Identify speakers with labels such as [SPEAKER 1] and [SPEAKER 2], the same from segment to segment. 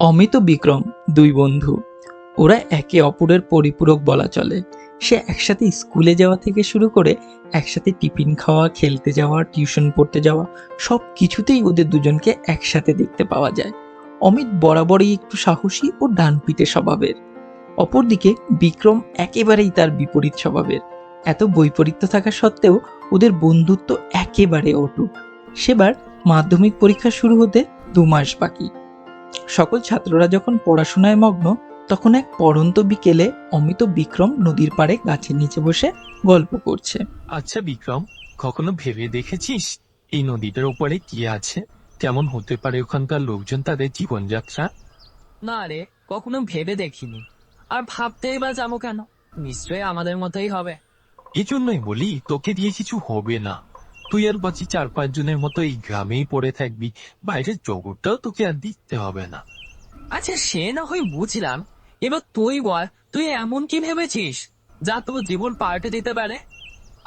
[SPEAKER 1] অমিত ও বিক্রম দুই বন্ধু। ওরা একে অপরের পরিপূরক বলা চলে। সে একসাথে স্কুলে যাওয়া থেকে শুরু করে একসাথে টিফিন খাওয়া, খেলতে যাওয়া, টিউশন পড়তে যাওয়া, সব কিছুতেই ওদের দুজনকে একসাথে দেখতে পাওয়া যায়। অমিত বরাবরই একটু সাহসী ও ডানপিটে স্বভাবের। অপরদিকে বিক্রম একেবারেই তার বিপরীত স্বভাবের। এত বৈপরীত্য থাকা সত্ত্বেও ওদের বন্ধুত্ব একেবারে অটুট। সেবার মাধ্যমিক পরীক্ষা শুরু হতে 2 মাস বাকি। সকল ছাত্ররা যখন পড়াশোনায় মগ্ন, তখন এক পড়ন্ত বিকেলে অমিত ও বিক্রম নদীর পাড়ে গাছের নিচে বসে গল্প করছে।
[SPEAKER 2] আচ্ছা বিক্রম, কখনো ভেবে দেখেছিস এই নদীটার উপরে কি আছে? কেমন হতে পারে ওখানকার লোকজন, তাদের জীবনযাত্রা?
[SPEAKER 3] না রে, কখনো ভেবে দেখিনি। আর ভাবতেই বা যাবো কেন? নিশ্চয়ই আমাদের মতোই হবে।
[SPEAKER 2] এই জন্যই বলি, তোকে দিয়ে কিছু হবে না। তুই আর বাকি 4-5 জনের মতো এই গ্রামেই পড়ে থাকবি, বাইরের জগৎটাও তোকে আর দেখতে হবে না।
[SPEAKER 3] আচ্ছা, সে না হয় বুঝলাম। এবার তুই বল, তুই এমন কি ভেবেছিস যা তোর জীবন পাল্টে দিতে পারে?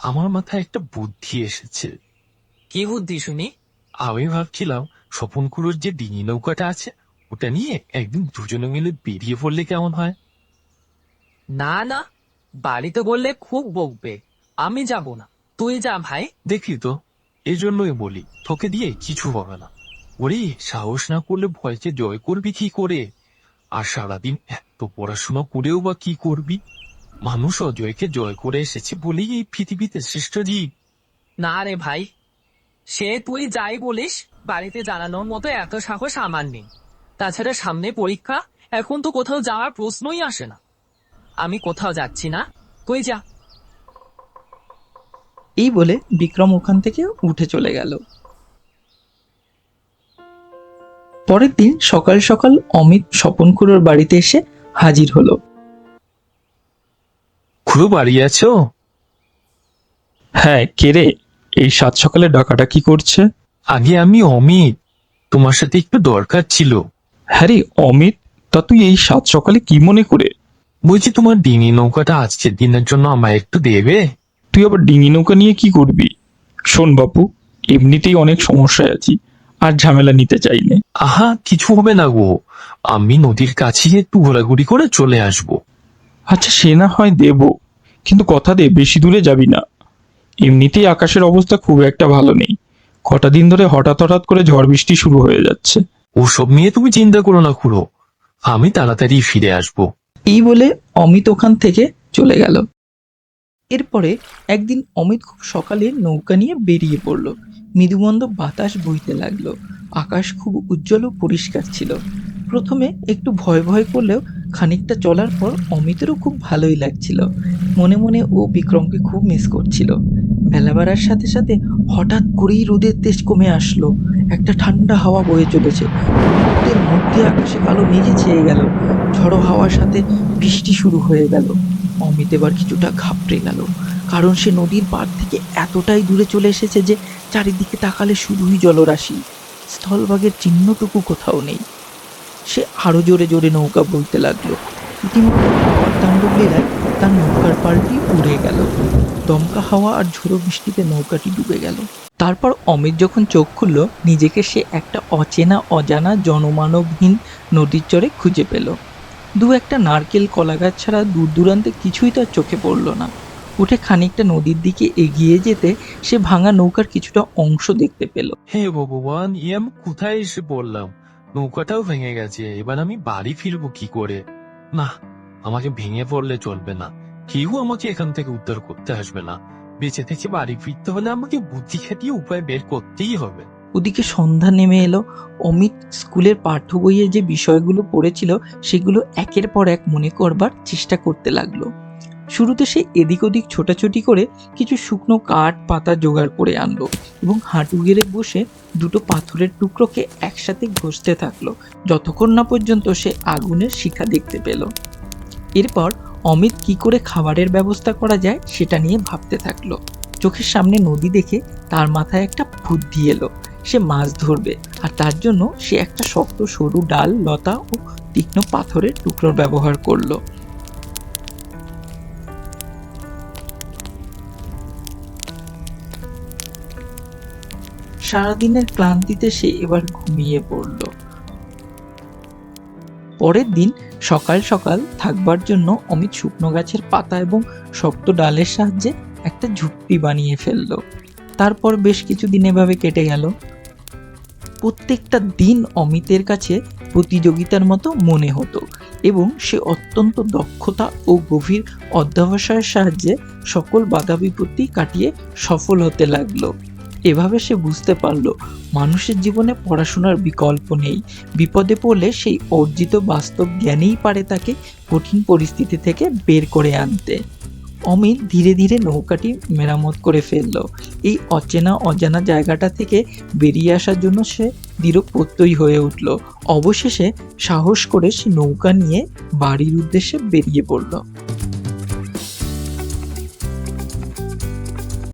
[SPEAKER 2] আমার মাথায় একটা বুদ্ধি এসেছে।
[SPEAKER 3] কি বুদ্ধি শুনি?
[SPEAKER 2] আমি ভাবছিলাম স্বপনকুড়োর যে ডিঙি নৌকাটা আছে, ওটা নিয়ে একদিন দুজনে মিলে বেরিয়ে পড়লে কেমন হয়?
[SPEAKER 3] না না, বাড়িতে বললে খুব বকবে। আমি যাব না, তুই যা ভাই।
[SPEAKER 2] দেখলি তো, এই জন্যই বলি তোকে দিয়ে কিছু হবে না। ওরে, সাহস না করলে ভয়কে জয় করবি কি করে? আর সারাদিন এত পড়াশোনা করেও বা কি করবি? মানুষ অজয়কে জয় করে এসেছে বলেই এই পৃথিবীতে শ্রেষ্ঠ জীব।
[SPEAKER 3] না রে ভাই, সে তুই যাই বলিস, বাড়িতে জানানোর মতো এত সাহস আমার নেই। তাছাড়া সামনে পরীক্ষা, এখন তো কোথাও যাওয়ার প্রশ্নই আসে না। আমি কোথাও যাচ্ছি না, তুই যা।
[SPEAKER 1] এই বলে বিক্রম ওখান থেকে উঠে চলে গেল। পরের দিন সকাল সকাল অমিত স্বপন খুড়োর বাড়িতে এসে হাজির হলো।
[SPEAKER 2] খুড়ো বাড়ি আছো?
[SPEAKER 4] হ্যাঁ, কে রে? এই সাত সকালে ডাকাটা কি করছে?
[SPEAKER 2] আগে আমি অমিত, তোমার সাথে একটু দরকার ছিল।
[SPEAKER 4] হ্যাঁ রে অমিত, তা তুই এই সাত সকালে কি মনে করে?
[SPEAKER 2] বলছি, তোমার ডিঙি নৌকাটা আজকের দিনের জন্য আমায় একটু দেবে?
[SPEAKER 4] তুই আবার ডিঙি নৌকা নিয়ে কি করবি? শোন বাপু, এমনিতেই অনেক সমস্যায় আছি, আর ঝামেলা নিতে চাই না।
[SPEAKER 2] আহা, কিছু হবে না গো, আমি নদীর কাছে একটু ঘোরাঘুরি করে চলে আসবো।
[SPEAKER 4] আচ্ছা, সে না হয় দেব, কিন্তু কথা দে বেশি দূরে যাবি না। এমনিতেই আকাশের অবস্থা খুব একটা ভালো নেই। কটা দিন ধরে হঠাৎ হঠাৎ করে ঝড় বৃষ্টি শুরু হয়ে যাচ্ছে।
[SPEAKER 2] ওসব নিয়ে তুমি চিন্তা করো না খুড়ো, আমি তাড়াতাড়ি ফিরে আসবো।
[SPEAKER 1] এই বলে অমিত ওখান থেকে চলে গেল। এরপরে একদিন অমিত খুব সকালে নৌকা নিয়ে বেরিয়ে পড়ল। মৃদুমন্দ বাতাস বইতে লাগলো। আকাশ খুব উজ্জ্বল ও পরিষ্কার ছিল। প্রথমে একটু ভয় ভয় করলেও খানিকটা চলার পর অমিতেরও খুব ভালোই লাগছিল। মনে মনে ও বিক্রমকে খুব মিস করছিল। বেলা বাড়ার সাথে সাথে হঠাৎ করেই রোদের তেজ কমে আসলো। একটা ঠান্ডা হাওয়া বয়ে চলেছে। মুহূর্তের মধ্যে আকাশে কালো মেঘে ছেয়ে গেল। ঝড়ো হাওয়ার সাথে বৃষ্টি শুরু হয়ে গেল। অমিত এবার কিছুটা ঘাবড়ে গেল, কারণ সে নদীর পাড় থেকে এতটাই দূরে চলে এসেছে যে চারিদিকে তাকালে শুধুই জলরাশি, স্থলভাগের চিহ্নটুকু কোথাও নেই। সে আরো জোরে জোরে নৌকা বইতে লাগলো। ইতিমধ্যে হাওয়ার তাণ্ডব লীলায় তার নৌকার পাল্টি উড়ে গেল। দমকা হাওয়া আর ঝোড়ো বৃষ্টিতে নৌকাটি ডুবে গেল। তারপর অমিত যখন চোখ খুলল, নিজেকে সে একটা অচেনা অজানা জনমানবহীন নদীর চরে খুঁজে পেল। দু একটা নারকেল, কলাগাছ ছাড়া দূর দূরান্তে কিছুই তার চোখে পড়ল না। উঠে খানিকটা নদীর দিকে এগিয়ে যেতে সে ভাঙা নৌকার কিছুটা অংশ দেখতে পেল।
[SPEAKER 2] হে ভগবান, আমি কোথায় এসে পড়লাম? নৌকাটাও ভেঙে গেছে, এবার আমি বাড়ি ফিরবো কি করে? না, আমাকে ভেঙে পড়লে চলবে না। কেউ আমাকে এখান থেকে উদ্ধার করতে আসবে না। বেঁচে থেকে বাড়ি ফিরতে হলে আমাকে বুদ্ধি খাটিয়ে উপায় বের করতেই হবে।
[SPEAKER 1] ওদিকে সন্ধ্যা নেমে এলো। অমিত স্কুলের পাঠ্য বইয়ে যে বিষয়গুলো পড়েছিল সেগুলো একের পর এক মনে করবার চেষ্টা করতে লাগলো। শুরুতে সে এদিক ওদিক ছোটাছুটি করে কিছু শুকনো কাঠ পাতা জোগাড় করে আনলো এবং হাঁটু গেড়ে বসে দুটো পাথরের টুকরোকে একসাথে ঘষতে থাকলো, যতক্ষণ না পর্যন্ত সে আগুনের শিখা দেখতে পেল। এরপর অমিত কি করে খাবারের ব্যবস্থা করা যায় সেটা নিয়ে ভাবতে থাকলো। চোখের সামনে নদী দেখে তার মাথায় একটা বুদ্ধি এলো। সে মাছ ধরবে, আর তার জন্য সে একটা শক্ত সরু ডাল, লতা ও তীক্ষ্ণ পাথরের টুকরোর ব্যবহার করলো। সারাদিনের ক্লান্তিতে সে এবার ঘুমিয়ে পড়ল। পরের দিন সকাল সকাল থাকবার জন্য অমিত শুকনো গাছের পাতা এবং শক্ত ডালের সাহায্যে একটা ঝুপড়ি বানিয়ে ফেললো। তারপর বেশ কিছুদিন এভাবে কেটে গেল। প্রত্যেকটা দিন অমিতের কাছে প্রতিযোগিতার মতো মনে হতো এবং সে অত্যন্ত দক্ষতা ও গভীর অধ্যবসায়ের সাহায্যে সকল বাধা বিপত্তি কাটিয়ে সফল হতে লাগলো। এভাবে সে বুঝতে পারলো মানুষের জীবনে পড়াশোনার বিকল্প নেই। বিপদে পড়লে সেই অর্জিত বাস্তব জ্ঞানেই পারে তাকে কঠিন পরিস্থিতি থেকে বের করে আনতে। অমিত ধীরে ধীরে নৌকাটি মেরামত করে ফেললো। এই অচেনা অজানা জায়গাটা থেকে বেরিয়ে আসার জন্য সে দৃঢ় প্রত্যয়ী হয়ে উঠল। অবশেষে সাহস করে সে নৌকা নিয়ে বাড়ির উদ্দেশ্যে বেরিয়ে পড়ল।